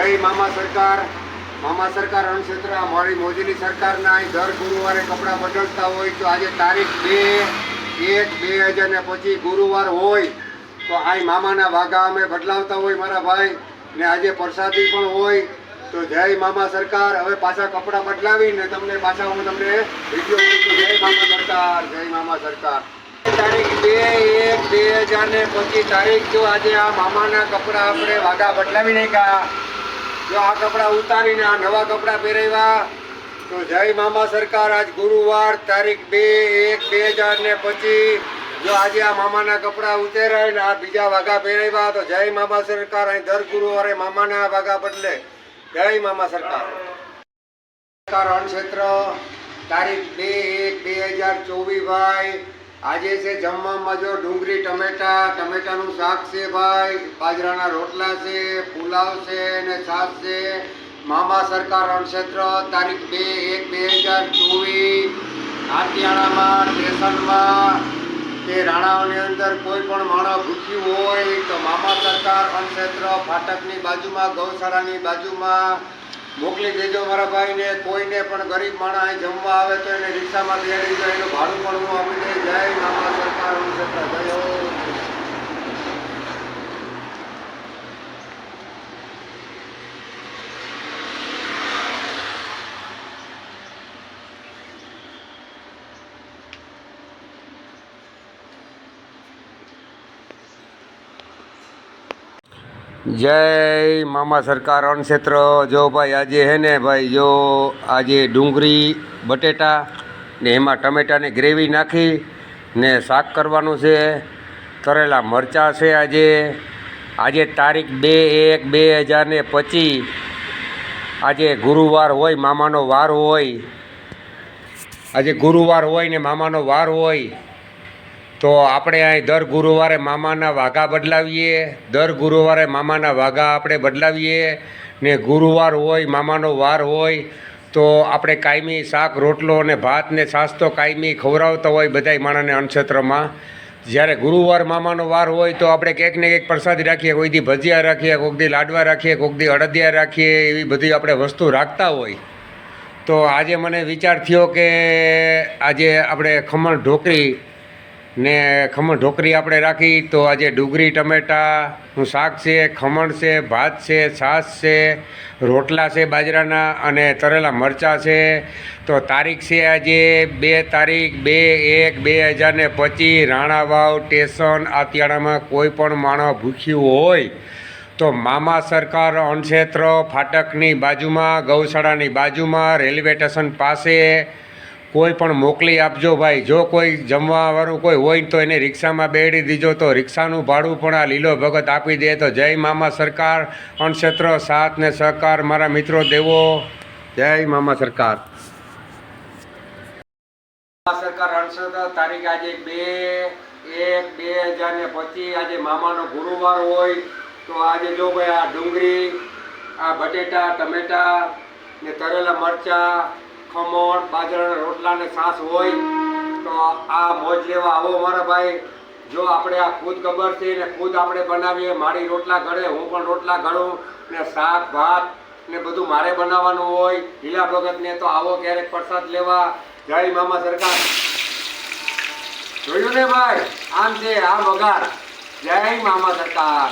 જય મામા સરકાર અણક્ષેત્ર મારી મોદીની સરકારના અહીં દર ગુરુવારે કપડાં બદલતા હોય તો આજે તારીખ 2/1/2025 ગુરુવાર હોય તો અહીં મામાના વાઘા અમે બદલાવતા હોય મારા ભાઈ ને આજે પ્રસાદી પણ હોય તો જય મામા સરકાર. હવે પાછા કપડાં બદલાવીને તમને પાછા હું તમને વિડીયો મૂકું. જય મામા સરકાર, જય મામા સરકાર. તારીખ 2/1/2025 તારીખ જો આજે આ મામાના કપડાં આપણે વાઘા બદલાવી નાખ્યા. જો આ કપડાં ઉતારીને આ નવા કપડાં પહેરાવ્યા તો જય મામા સરકાર. આજ ગુરુવાર તારીખ 2/1/2025 જો આજે આ મામાના કપડાં ઉતાર્યા ને આ બીજા વાઘા પહેરાવ્યા તો જય મામા સરકાર. અહીં દર ગુરુવારે મામાના વાઘા બદલે. જય મામા સરકાર. અણક્ષેત્ર તારીખ 2/1/2024 ભાઈ. આજે છે જમવામાં જો ડુંગળી ટમેટાનું શાક છે ભાઈ, બાજરાના રોટલા છે, પુલાવ છે ને છાશ છે. મામા સરકાર અણક્ષેત્ર તારીખ 2/1/2024 આતિયાણામાં સ્ટેશનમાં કે રાણાઓની અંદર કોઈ પણ માણસ ભૂખ્યું હોય તો મામા સરકાર અણક્ષેત્ર ફાટકની બાજુમાં ગૌશાળાની બાજુમાં મોકલી દેજો મારા ભાઈને. કોઈને પણ ગરીબ માણસ અહીં જમવા આવે તો એને રિક્ષામાં બેસાડી દો, એનું ભાડું પણ હું આપી દઈ. જય મામા સરકાર અણક્ષેત્ર. જય હો. જય મામા સરકાર અણક્ષેત્ર. જો ભાઈ આજે હે ને ભાઈ જો આજે ડુંગળી બટેટા ને એમાં ટમેટાની ગ્રેવી નાખી ને શાક કરવાનું છે. તરેલા મરચાં છે. આજે તારીખ 2/1/2025 આજે ગુરુવાર હોય, મામાનો વાર હોય. આજે ગુરુવાર હોય ને મામાનો વાર હોય તો આપણે અહીં દર ગુરુવારે મામાના વાઘા બદલાવીએ. દર ગુરુવારે મામાના વાઘા આપણે બદલાવીએ ને ગુરુવાર હોય, મામાનો વાર હોય તો આપણે કાયમી શાક રોટલો અને ભાત ને છાશ તો કાયમી ખવડાવતા હોય બધાય માણસને અણક્ષેત્રમાં. જ્યારે ગુરુવાર મામાનો વાર હોય તો આપણે કંઈક ને કંઈક પ્રસાદી રાખીએ. કોઈ દી ભજીયા રાખીએ, કોઈક દી લાડવા રાખીએ, કોઈક દી અડદિયા રાખીએ. એવી બધી આપણે વસ્તુ રાખતા હોય. તો આજે મને વિચાર થયો કે આજે આપણે ખમણ ઢોકળી આપણે રાખી. તો આજે ડુંગળી ટમેટાનું શાક છે, ખમણ છે, ભાત છે, છાશ છે, રોટલા છે બાજરાના અને તરેલા મરચાં છે. તો તારીખ છે આજે 2/1/2025 રાણાવાવ સ્ટેશન આતિયાણામાં કોઈ પણ માણસ ભૂખ્યું હોય તો મામા સરકાર અણક્ષેત્ર ફાટકની બાજુમાં ગૌશાળાની બાજુમાં રેલવે સ્ટેશન પાસે કોઈ પણ મોકલી આપજો ભાઈ. જો કોઈ જમવાવાળું કોઈ હોય તો એને રિક્ષામાં બેસાડી દીજો તો રિક્ષાનું ભાડું પણ આ લીલો ભગત આપી દે. તો જય મામા સરકાર અણક્ષેત્ર. સાથ ને સહકાર મારા મિત્રો દેવો. જય મામા સરકાર. મામા સરકાર અણક્ષેત્ર તારીખ આજે 2/1/2025 આજે મામાનો ગુરુવાર હોય તો આજે જો ભાઈ આ ડુંગળી, આ બટેટા, ટમેટા ને તરેલા મરચાં, ખમણ, બાજરાના રોટલા ને છાશ હોય તો આ મોજ લેવા આવો મારા ભાઈ. જો આપણે આ ખુદ ખબર છે ને ખુદ આપણે બનાવીએ. મારી રોટલા ઘડે, હું પણ રોટલા ઘડું ને શાક ભાત ને બધું મારે બનાવવાનું હોય. હીલા ભગતને તો આવો ક્યારેક પ્રસાદ લેવા. જય મામા સરકાર. જોયું ને ભાઈ, આમ છે આ વઘાર. જય મામા સરકાર.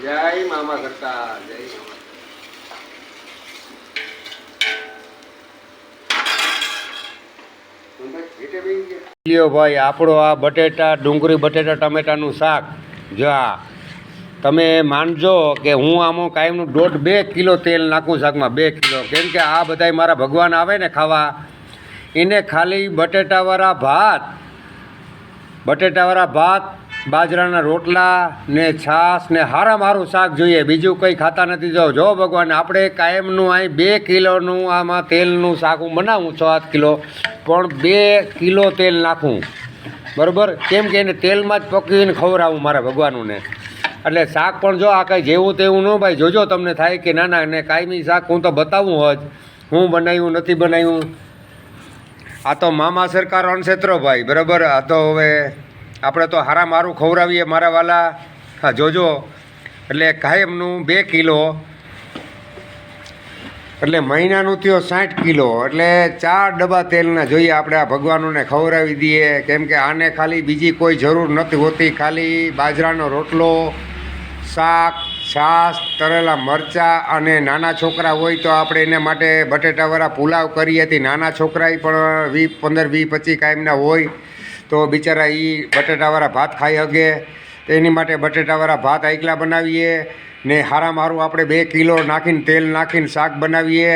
જય મામા સરકાર. જય મામા. લ્યો ભાઈ આપણો આ બટેટા ડુંગળી બટેટા ટમેટાનું શાક. જો આ તમે માનજો કે હું આમાં કાયમનું 1.5-2 કિલો તેલ નાખું શાકમાં. 2 કિલો. કેમ કે આ બધાય મારા ભગવાન આવે ને ખાવા એને ખાલી બટેટાવાળા ભાત બાજરાના રોટલા ને છાશ ને હારામાં શાક જોઈએ. બીજું કંઈ ખાતા નથી. જો ભગવાન આપણે કાયમનું અહીં 2 કિલોનું આમાં તેલનું શાક હું બનાવું 6-8 કિલો પણ 2 કિલો તેલ નાખું. બરાબર? કેમ કે એને તેલમાં જ પકવીને ખવડાવું મારા ભગવાનોને. એટલે શાક પણ જો આ કંઈ જેવું તેવું ન ભાઈ જોજો તમને થાય કે ના ને કાયમી શાક હું તો બતાવું જ હું બનાવ્યું નથી બનાવ્યું. આ તો મામા સરકાર અણક્ષેત્રો ભાઈ, બરાબર. આ તો હવે આપણે તો હારા મારું ખવડાવીએ મારા વાલા. હા જોજો, એટલે કાયમનું 2 કિલો એટલે મહિનાનું થયો 60 કિલો, એટલે 4 ડબ્બા તેલના જોઈએ આપણે આ ભગવાનોને ખવડાવી દઈએ. કેમ કે આને ખાલી બીજી કોઈ જરૂર નથી હોતી, ખાલી બાજરાનો રોટલો, શાક, છાશ, તળેલા મરચાં, અને નાના છોકરા હોય તો આપણે એને માટે બટેટાવાળા પુલાવ કરીએ હતી. નાના છોકરા પણ 15, 20, 25 કાયમના હોય તો બિચારા એ બટેટાવાળા ભાત ખાઈ શકે. એની માટે બટેટાવાળા ભાત એકલા બનાવીએ ને હારામાં હારું આપણે 2 કિલો નાખીને તેલ નાખીને શાક બનાવીએ.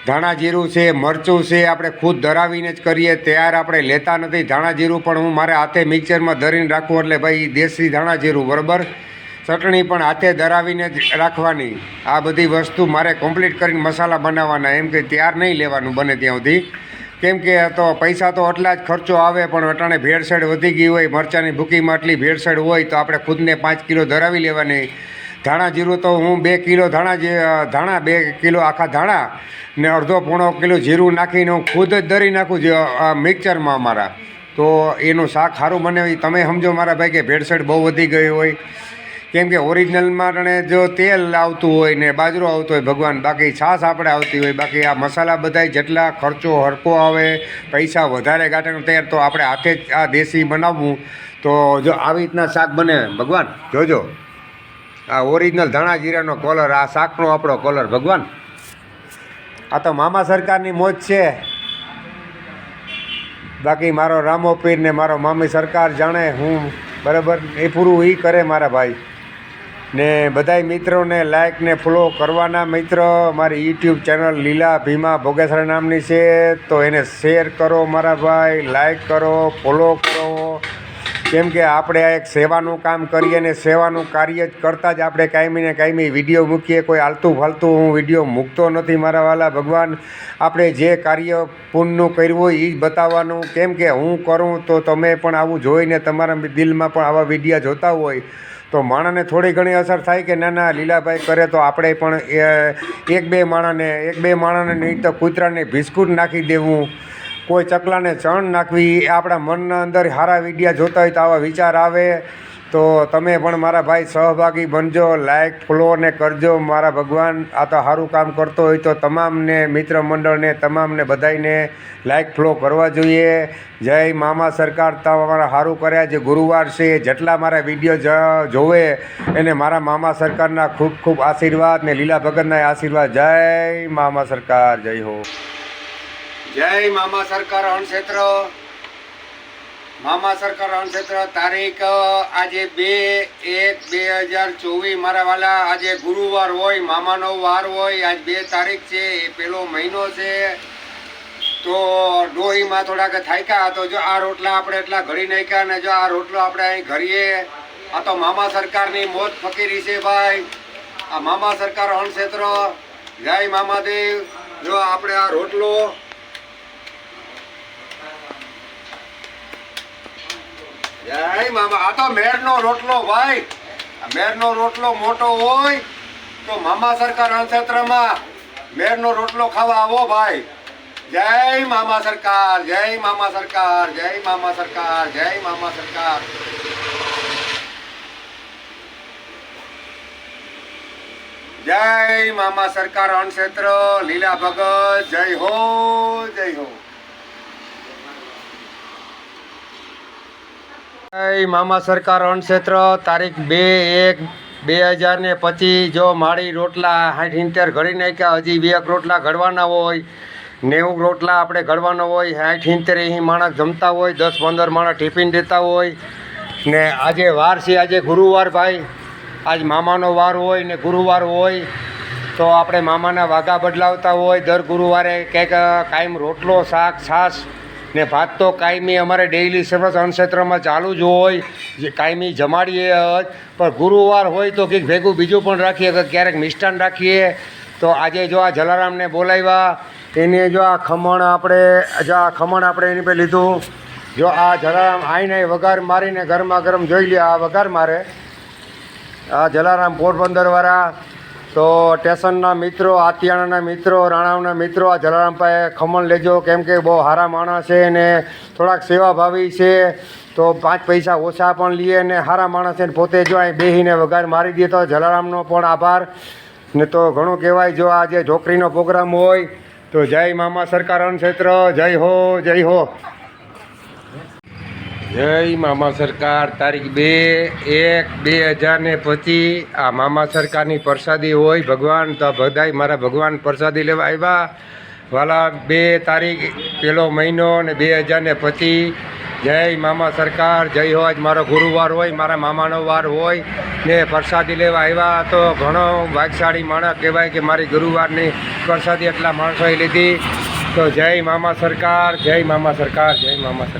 ધાણા જીરું છે, મરચું છે, આપણે ખુદ ધરાવીને જ કરીએ. તૈયાર આપણે લેતા નથી. ધાણા જીરું પણ હું મારે હાથે મિક્સરમાં ધરીને રાખું, એટલે ભાઈ દેશી ધાણા જીરું, બરાબર. ચટણી પણ હાથે ધરાવીને જ રાખવાની. આ બધી વસ્તુ મારે કમ્પ્લીટ કરીને મસાલા બનાવવાના, એમ કે તૈયાર નહીં લેવાનું બને ત્યાં સુધી. કેમ કે તો પૈસા તો એટલા જ ખર્ચો આવે, પણ અટાણે ભેળસેળ વધી ગઈ હોય, મરચાંની ભૂકીમાં એટલી ભેળસેળ હોય તો આપણે ખુદને 5 કિલો ધરાવી લેવાની. ધાણા જીરું તો હું 2 કિલો ધાણા 2 કિલો આખા ધાણા ને અડધો પોણો કિલો જીરું નાખીને હું ખુદ જ ધરી નાખું મિક્સરમાં અમારા. તો એનું શાક સારું બને. તમે સમજો મારા ભાઈ કે ભેળસેળ બહુ વધી ગઈ હોય. કેમ કે ઓરિજિનલમાં જો તેલ આવતું હોય ને બાજરો આવતો હોય ભગવાન, બાકી છાશ આપણે આવતી હોય, બાકી આ મસાલા બધા જેટલા ખર્ચો હરકો આવે, પૈસા વધારે ગાંઠવાનું તૈયાર, તો આપણે હાથે જ આ દેશી બનાવવું. તો જો આવી રીતના શાક બને ભગવાન, જોજો આ ઓરિજિનલ ધાણા જીરાનો કલર, આ શાકનો આપણો કલર ભગવાન. આ તો મામા સરકારની મોજ છે. બાકી મારો રામો પીર ને મારો મામી સરકાર જાણે હું, બરાબર. એ પૂરું એ કરે મારા ભાઈ. ને બધાય મિત્રોને લાઇક ને ફોલો કરવાના. મિત્ર મારી યુટ્યુબ ચેનલ લીલા ભીમા ભોગેસરા નામની છે, તો એને શેર કરો મારા ભાઈ, લાઇક કરો, ફોલો કરો. કેમ કે આપણે આ એક સેવાનું કામ કરીએ ને સેવાનું કાર્ય જ કરતાં જ આપણે કાયમી ને કાયમી વિડીયો મૂકીએ. કોઈ આલતું ફાલતું હું વિડીયો મૂકતો નથી મારા વાલા ભગવાન. આપણે જે કાર્ય પુણ્યનું કર્યું હોય એ જ બતાવવાનું. કેમ કે હું કરું તો તમે પણ આવું જોઈને તમારા દિલમાં પણ આવા વિડીયા જોતા હોય તો માણસને થોડી ઘણી અસર થાય કે ના ના લીલાભાઈ કરે તો આપણે પણ એક બે માણસને નહીં તો કૂતરાને બિસ્કુટ નાખી દેવું, કોઈ ચકલાને ચણ નાખવી. એ આપણા મનના અંદર સારા વિડીયા જોતા હોય તો આવા વિચાર આવે. તો તમે પણ મારા ભાઈ સહભાગી બનજો, લાઇક ફોલો ને કરજો મારા ભગવાન. આ તો સારું કામ કરતો હોય તો તમામને મિત્ર મંડળને તમામને બધાને લાઇક ફોલો કરવા જોઈએ. જય મામા સરકાર, તમારા સારું કર્યા. જે ગુરુવાર છે જેટલા મારા વિડીયો જોવે એને મારા મામા સરકારના ખૂબ ખૂબ આશીર્વાદ ને લીલા ભગતના આશીર્વાદ. જય મામા સરકાર, જય હો. જય મામા સરકાર અણક્ષેત્ર. મામા સરકાર અણક્ષેત્ર તારીખ આજે 2/1/2024 મારા વાલા. આજે ગુરુવાર હોય, મામાનો વાર હોય. આજ 2 તારીખ છે, એ પહેલો મહિનો છે. તો ડોહીમાં થોડાક થાક્યા તો જો આ રોટલા આપણે એટલા ઘડી નાખ્યા ને જો આ રોટલો આપણે અહીં ઘડીએ. આ તો મામા સરકારની મોજ ફકીરી છે ભાઈ. આ મામા સરકાર અણક્ષેત્ર. જય મામાદેવ. જો આપણે આ રોટલો, જય મામા. આ તો મેરનો રોટલો ભાઈ. મેરનો રોટલો મોટો હોય તો મામા સરકાર અણક્ષેત્રમાં મેરનો રોટલો ખાવા આવો ભાઈ. જય મામા સરકાર, જય મામા સરકાર, જય મામા સરકાર, જય મામા સરકાર. જય મામા સરકાર અણક્ષેત્ર, લીલા ભગત. જય હો, જય હો. જય મામા સરકાર અણક્ષેત્ર તારીખ 2/1/2025. જો માળી રોટલા 60-70 ઘડી નાખ્યા. હજી 2 રોટલા ઘડવાના હોય, 90 રોટલા આપણે ઘડવાનો હોય. 60-70 માણસ જમતા હોય, 10-15 માણસ ટિફિન દેતા હોય. ને આજે વાર છે, આજે ગુરુવાર ભાઈ. આજ મામાનો વાર હોય ને ગુરુવાર હોય તો આપણે મામાના વાઘા બદલાવતા હોય. દર ગુરુવારે કંઈક કાયમ રોટલો, શાક, છાશ ને ભાત તો કાયમી અમારે ડેઈલી સર્વસ અણક્ષેત્રમાં ચાલુ જ હોય. જે કાયમી જમાડીએ જ, પણ ગુરુવાર હોય તો કંઈક ભેગું બીજું પણ રાખીએ, ક્યારેક મિષ્ટાન રાખીએ. તો આજે જો આ જલારામને બોલાવ્યા, એને જો આ ખમણ આપણે એની પર લીધું. જો આ જલારામ આવીને વઘાર મારીને ગરમા ગરમ જોઈ લે. આ વઘાર મારે આ જલારામ પોરબંદરવાળા. તો સ્ટેશનના મિત્રો, આતિયાણાના મિત્રો, રાણાવના મિત્રો, આ જલારામભાઈ ખમણ લેજો, કેમ કે બહુ સારા માણસ છે ને થોડાક સેવાભાવી છે. તો 5 પૈસા ઓછા પણ લઈએ ને સારા માણસ છે ને પોતે જો અહીં બેસીને વઘાર મારી દે તો જલારામનો પણ આભાર. ને તો ઘણું કહેવાય. જો આજે ઢોકરીનો પ્રોગ્રામ હોય તો જય મામા સરકાર અન્નક્ષેત્ર, જય હો, જય હો. જય મામા સરકાર. તારીખ 2/1/2025 આ મામા સરકારની પ્રસાદી હોય. ભગવાન તો બધાય મારા ભગવાન પ્રસાદી લેવા આવ્યા. વાલા 2 તારીખ 1લો મહિનો ને 2025. જય મામા સરકાર, જય હો. આજ મારો ગુરુવાર હોય, મારા મામાનો વાર હોય ને પ્રસાદી લેવા આવ્યા તો ઘણો ભાગશાળી માણસ કહેવાય કે મારી ગુરુવારની પ્રસાદી એટલા માણસોએ લીધી. તો જય મામા સરકાર, જય મામા સરકાર, જય મામા સરકાર.